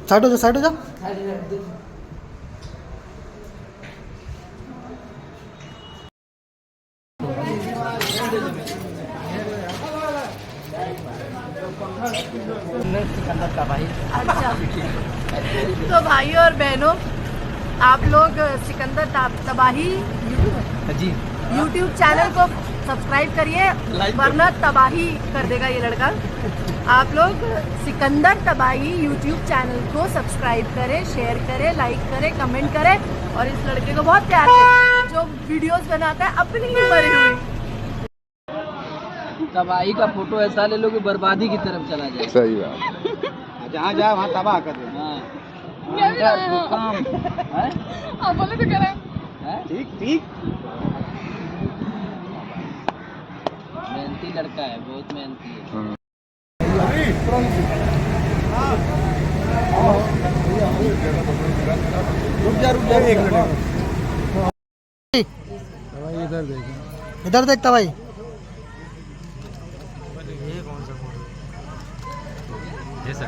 Side हो जा, side हो जा। अच्छा, तो भाइयों और बहनों, आप लोग सिकंदर तबाही जी यूट्यूब चैनल को सब्सक्राइब करिए, वरना तबाही कर देगा ये लड़का। आप लोग सिकंदर तबाही यूट्यूब चैनल को सब्सक्राइब करें, शेयर करें, लाइक करें, कमेंट करें और इस लड़के को बहुत प्यार करें जो वीडियोस बनाता है अपनी ही मरी हुई। तबाही का फोटो ऐसा ले लो कि बर्बादी की तरफ चला जाए। सही बात। जहाँ जाए वहाँ तबाह कर दे। हाँ आप बोले तो कह रहे हैं। ठीक ठीक। मेहनती लड़का है, बहुत मेहनती है। रुक जा एक मिनट। इधर देख, इधर देखता भाई। ये कौन सा फोटो? जैसा